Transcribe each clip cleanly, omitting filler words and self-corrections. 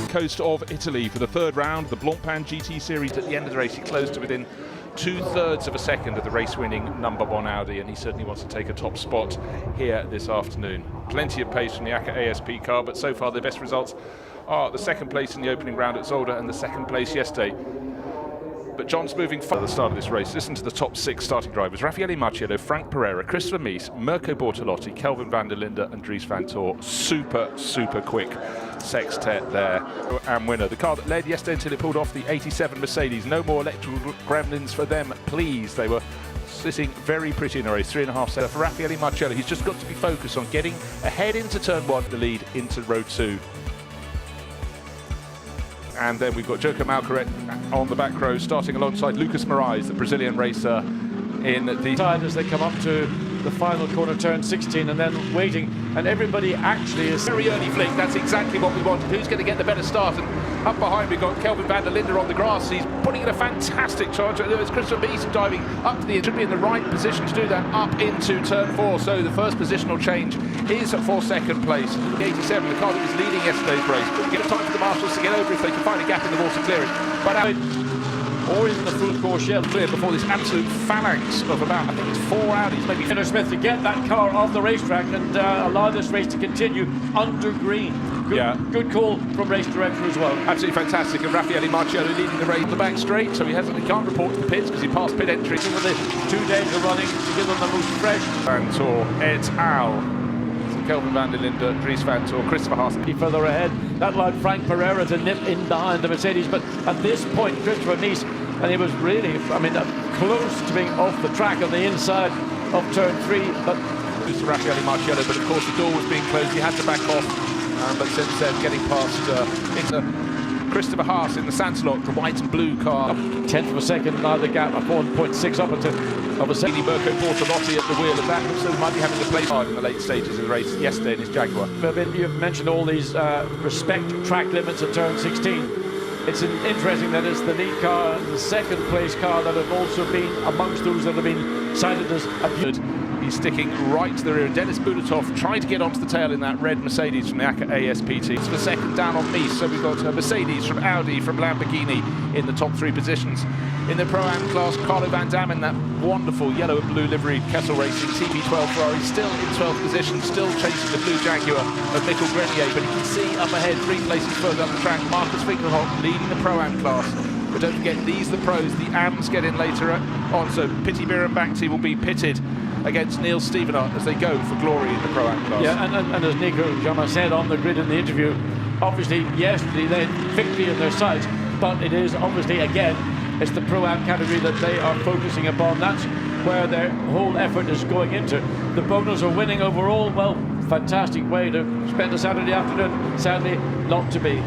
coast of Italy for the third round. The Blancpain GT Series at the end of the race, he closed to within 2/3 of a second of the race-winning #1 Audi, and he certainly wants to take a top spot here this afternoon. Plenty of pace from the ACA ASP car, but so far the best results are the second place in the opening round at Zolder and the second place yesterday. But John's moving far at the start of this race. Listen to the top 6 starting drivers: Raffaele Marciello, Frank Pereira, Christopher Mies, Mirko Bortolotti, Kelvin van der Linde and Dries van Tor. Super quick sextet there and winner. The car that led yesterday until it pulled off, the 87 Mercedes. No more electrical gremlins for them, please. They were sitting very pretty in the race. 3.5 seconds for Raffaele Marciello. He's just got to be focused on getting ahead into turn 1, the lead into row 2. And then we've got Joko Malcaret on the back row, starting alongside Lucas Moraes, the Brazilian racer, in the side as they come up to the final corner, turn 16, and then waiting. And everybody actually is very early flick. That's exactly what we wanted. Who's going to get the better start? And up behind we've got Kelvin van der Linde on the grass. He's putting in a fantastic charge. There's Christopher Mies diving up to the, should be in the right position to do that, up into turn 4. So the first positional change is for second place. The 87, the car that was leading yesterday's race. But we get time for the marshals to get over if they can find a gap in the water clearing. But or is in the full course yet clear before this absolute phalanx of about, I think it's 4 Audis, maybe. Fenner Smith to get that car off the racetrack and allow this race to continue under green. Good call from race director as well. Absolutely fantastic. And Raffaele Marciello leading the race on the back straight, so he can't report to the pits because he passed pit entry. With the 2 days of running to give them the most fresh. Van Tor et al. Kelvin van der Linde, Dries van Tor, Christopher Haas. Further ahead, that allowed Frank Pereira to nip in behind the Mercedes, but at this point, Christopher Mies, and he was really, close to being off the track on the inside of turn 3, but Raffaele Marciello, but of course the door was being closed, he had to back off, but since then getting past into Christopher Haas in the Sansalot, the white and blue car. 10th of a second, now the gap of 1.6 up until obviously Mirko Bortolotti at the wheel of that, so they might be having to play hard in the late stages of the race yesterday in his Jaguar. You've mentioned all these respect track limits at turn 16. It's interesting that it's the lead car and the second place car that have also been amongst those that have been cited as abused. He's sticking right to the rear. Dennis Bulatov trying to get onto the tail in that red Mercedes from the ACA ASPT. It's the second down on Mies, so we've got Mercedes from Audi, from Lamborghini in the top 3 positions. In the Pro-Am class, Carlo Van Dam in that wonderful yellow and blue livery Kessel Racing TP12 Ferrari, still in 12th position, still chasing the blue Jaguar of Mikkel Grenier, but you can see up ahead, 3 places further up the track, Marcus Finkelholt leading the Pro-Am class. But don't forget, these are the pros, the AMs get in later on, so Piti Birimbakti will be pitted against Neil Stevenart as they go for glory in the Pro-Am class. Yeah, and as Nico Jama said on the grid in the interview, obviously yesterday they had victory in their sights, but it is obviously, again, it's the Pro-Am category that they are focusing upon. That's where their whole effort is going into. The Bonos are winning overall. Well, fantastic way to spend a Saturday afternoon. Sadly, not to be.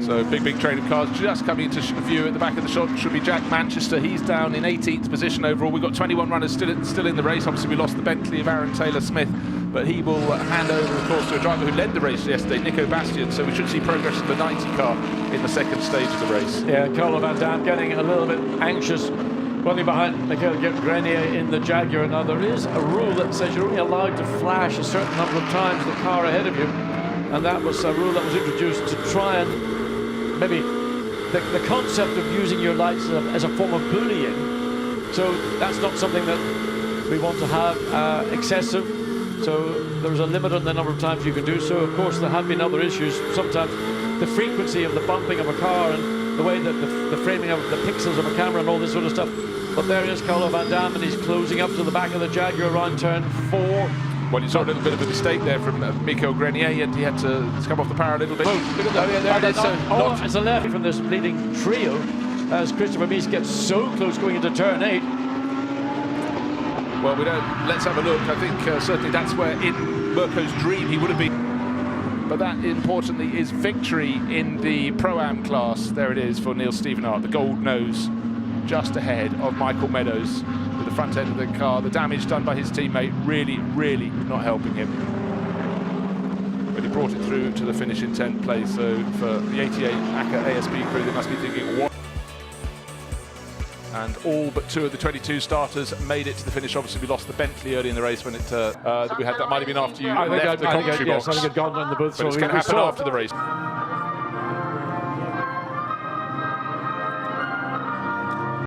So big train of cars just coming into view at the back of the shot should be Jack Manchester. He's down in 18th position overall. We've got 21 runners still in the race. Obviously we lost the Bentley of Aaron Taylor-Smith, but he will hand over of course to a driver who led the race yesterday, Nico Bastian, so we should see progress in the 90 car in the second stage of the race. Yeah, Carlo Van Dam getting a little bit anxious running behind Mikkel Grenier in the Jaguar. Now there is a rule that says you're only allowed to flash a certain number of times the car ahead of you, and that was a rule that was introduced to try and maybe the concept of using your lights as a form of bullying. So that's not something that we want to have excessive. So there's a limit on the number of times you can do so. Of course, there have been other issues. Sometimes the frequency of the bumping of a car and the way that the framing of the pixels of a camera and all this sort of stuff. But there is Carlo Van Dam, and he's closing up to the back of the Jaguar around turn 4. Well, you saw a little bit of a mistake there from Mikkel Grenier, and he had to come off the power a little bit. Oh, look at that. Yeah, there it is. It's a left from this leading trio as Christopher Mies gets so close going into turn 8. Well, let's have a look. I think certainly that's where in Mirko's dream he would have been. But that, importantly, is victory in the Pro-Am class. There it is for Neil Stevenart, the gold nose, just ahead of Michael Meadows. The front end of the car, the damage done by his teammate really not helping him, but he brought it through to the finish in 10th place. So for the 88 ACA ASP crew, they must be thinking what. And all but 2 of the 22 starters made it to the finish. Obviously we lost the Bentley early in the race when it that we had. That might have been after you left the commentary box. I think it had gone in the booth, but it's going to happen after the race.